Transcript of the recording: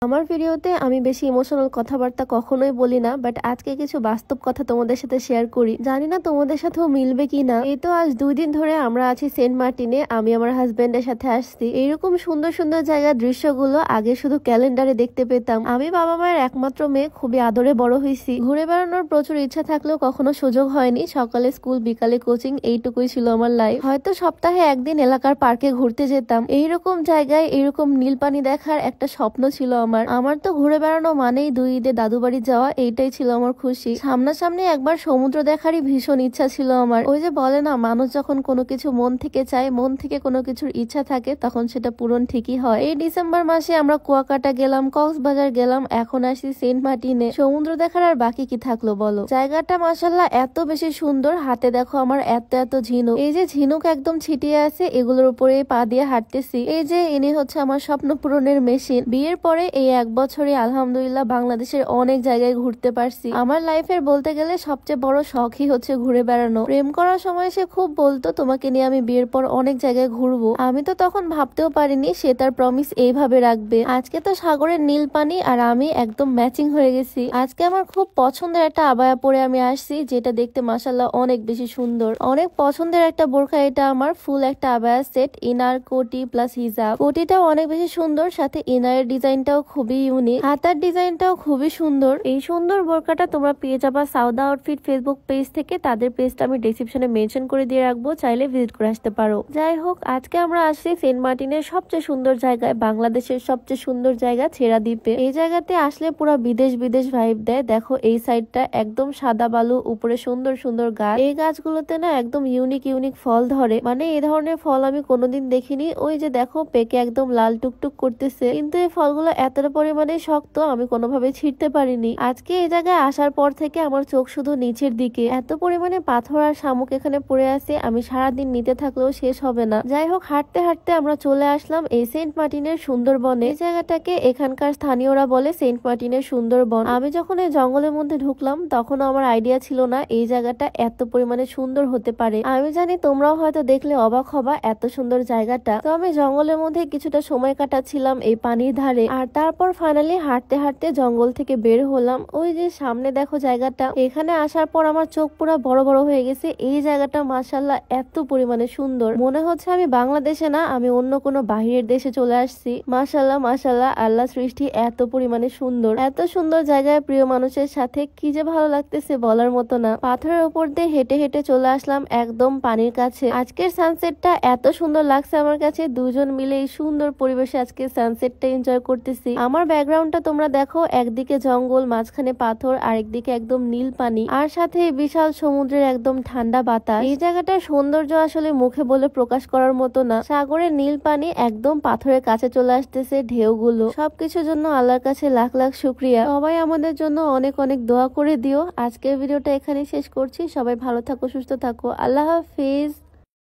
আমার ভিডিওতে আমি বেশি ইমোশনাল কথাবার্তা কখনোই বলি না, বাট আজকে কিছু বাস্তব কথা তোমাদের সাথে শেয়ার করি। জানি না তোমাদের সাথেও মিলবে কিনা। এই তো আজ 2 দিন ধরে আমরা আছি সেন্ট মার্টিনে। আমি আমার হাজবেন্ডের সাথে আসছি। এইরকম সুন্দর সুন্দর জায়গার দৃশ্যগুলো আগে শুধু ক্যালেন্ডারে দেখতে পেতাম। আমি বাবা মায়ের একমাত্র মেয়ে, খুবই আদরে বড় হয়েছি। ঘুরে বেড়ানোর প্রচুর ইচ্ছা থাকলেও কখনো সুযোগ হয়নি। সকালে স্কুল, বিকালে কোচিং, এইটুকুই ছিল আমার লাইফ। হয়তো সপ্তাহে একদিন এলাকার পার্কে ঘুরতে যেতাম। এইরকম জায়গায় এইরকম নীল পানি দেখার একটা স্বপ্ন ছিল আমার তো ঘুরে বেড়ানো মানেই 2 ঈদে দাদু বাড়ি যাওয়া, এইটাই ছিল আমার খুশি। সামনাসামনি একবার সমুদ্র দেখারই ভীষণ ইচ্ছা ছিল আমার। ওই যে বলে না, মানুষ যখন কোনো কিছু মন থেকে চায়, মন থেকে কোনো কিছুর ইচ্ছা থাকে, তখন সেটা পূরণ ঠিকই হয়। এই ডিসেম্বর মাসে আমরা কুয়াকাটা গেলাম, কক্সবাজার গেলাম, এখন আসি সেন্ট মার্টিনে। সমুদ্র দেখার আর বাকি কি থাকলো বলো। জায়গাটা মাশাআল্লাহ এত বেশি সুন্দর। হাতে দেখো আমার এত এত ঝিনুক। এই যে ঝিনুক একদম ছিটিয়ে আছে, এগুলোর উপরে পা দিয়ে হাঁটতেছি। এই যে ইনি হচ্ছে আমার স্বপ্ন পূরণের মেশিন। বিয়ের পরে এই 1 বছরে আলহামদুলিল্লাহ বাংলাদেশের অনেক জায়গায় ঘুরতে পারছি। আমার লাইফের বলতে গেলে সবচেয়ে বড় শখই হচ্ছে ঘুরে বেড়ানো। প্রেম করার সময় সে খুব বলতো, তোমাকে নিয়ে আমি বিয়ের পর অনেক জায়গায় ঘুরবো। আমি তো তখন ভাবতেও পারিনি সে তার প্রমিস এইভাবে রাখবে। আজকে তো সাগরের নীল পানি আর আমি একদম ম্যাচিং হয়ে গেছি। আজকে আমার খুব পছন্দের একটা আবায়া পরে আমি আসছি, যেটা দেখতে মাশাআল্লাহ অনেক বেশি সুন্দর। অনেক পছন্দের একটা বোরখা এটা আমার। ফুল একটা আবায়া সেট, ইনার, কোটি প্লাস হিজাব। কোটিটাও অনেক বেশি সুন্দর, সাথে ইনারের ডিজাইনটাও খুবই ইউনিক। হাতার ডিজাইনটাও খুবই সুন্দর। এই সুন্দর বোরকাটা তোমরা পেয়ে যাবা সাউদা আউটফিট ফেসবুক পেজ থেকে। তাদের পেজটা আমি ডেসক্রিপশনে মেনশন করে দিয়ে রাখবো, চাইলে ভিজিট করে আসতে পারো। যাই হোক, আজকে আমরা আসছি সেন্ট মার্টিনের সবচেয়ে সুন্দর জায়গায়, বাংলাদেশের সবচেয়ে সুন্দর জায়গা ছেড়া দ্বীপে। এই জায়গাতে আসলে পুরো বিদেশ বিদেশ ভাইব দেয়। দেখো এই সাইডটা একদম সাদা বালু, উপরে সুন্দর সুন্দর গাছ। এই গাছগুলোতে না একদম ইউনিক ইউনিক ফল ধরে, মানে এই ধরনের ফল আমি কোনোদিন দেখিনি। ওই যে দেখো পেকে একদম লাল টুকটুক করতেছে, কিন্তু এই ফলগুলো এতটা পরিমাণে শক্ত আমি কোনোভাবে ছিঁড়তে পারিনি। আজকে এই জায়গায় আসার পর থেকে আমার চোখ শুধু নিচের দিকে। এত পরিমাণে পাথর আর শামুক এখানে পড়ে আছে, আমি সারাদিন নিতে থাকলেও শেষ হবে না। যাই হোক, হাঁটতে হাঁটতে আমরা চলে আসলাম এই সেন্ট মার্টিনের সুন্দরবনে। এই জায়গাটাকে এখানকার স্থানীয়রা বলে সেন্ট মার্টিনের সুন্দরবন। আমি যখন এই জঙ্গলের মধ্যে ঢুকলাম তখন আমার আইডিয়া ছিল না এই জায়গাটা এত পরিমাণে সুন্দর হতে পারে। আমি জানি তোমরাও হয়তো দেখলে অবাক হবা, এত সুন্দর জায়গাটা। তো আমি জঙ্গলের মধ্যে কিছুটা সময় কাটাচ্ছিলাম এই পানির ধারে, আর তারপর ফাইনালি হাঁটতে হাঁটতে জঙ্গল থেকে বের হলাম। ওই যে সামনে দেখো জায়গাটা, এখানে আসার পর আমার চোখ পুরো বড় বড় হয়ে গেছে। এই জায়গাটা মাশাআল্লাহ এত পরিমাণে সুন্দর, মনে হচ্ছে আমি বাংলাদেশে না, আমি অন্য কোনো বাহিরের দেশে চলে আসছি। মাশাআল্লাহ মাশাআল্লাহ, আল্লাহ সৃষ্টি এত পরিমাণে সুন্দর। এত সুন্দর জায়গায় প্রিয় মানুষের সাথে কি যে ভালো লাগতেছে বলার মতো না। পাথরের উপর দিয়ে হেঁটে হেঁটে চলে আসলাম একদম পানির কাছে। আজকের সানসেটটা এত সুন্দর লাগছে আমার কাছে। দুজন মিলে এই সুন্দর পরিবেশে আজকে সানসেটটা এনজয় করতেছি। আমার ব্যাকগ্রাউন্ডটা তোমরা দেখো, একদিকে জঙ্গল, মাঝখানে পাথর, আর একদিকে একদম নীল পানি, আর সাথে বিশাল সমুদ্রের একদম ঠান্ডা বাতাস। এই জায়গাটার সৌন্দর্য আসলে মুখে বলে প্রকাশ করার মতো না। সাগরের নীল পানি একদম পাথরের কাছে চলে আসতেছে, ঢেউগুলো। সবকিছুর জন্য আল্লাহর কাছে লাখ লাখ শুকরিয়া। সবাই আমাদের জন্য অনেক অনেক দোয়া করে দিও। আজকের ভিডিওটা এখানেই শেষ করছি। সবাই ভালো থাকো, সুস্থ থাকো। আল্লাহ হাফিজ।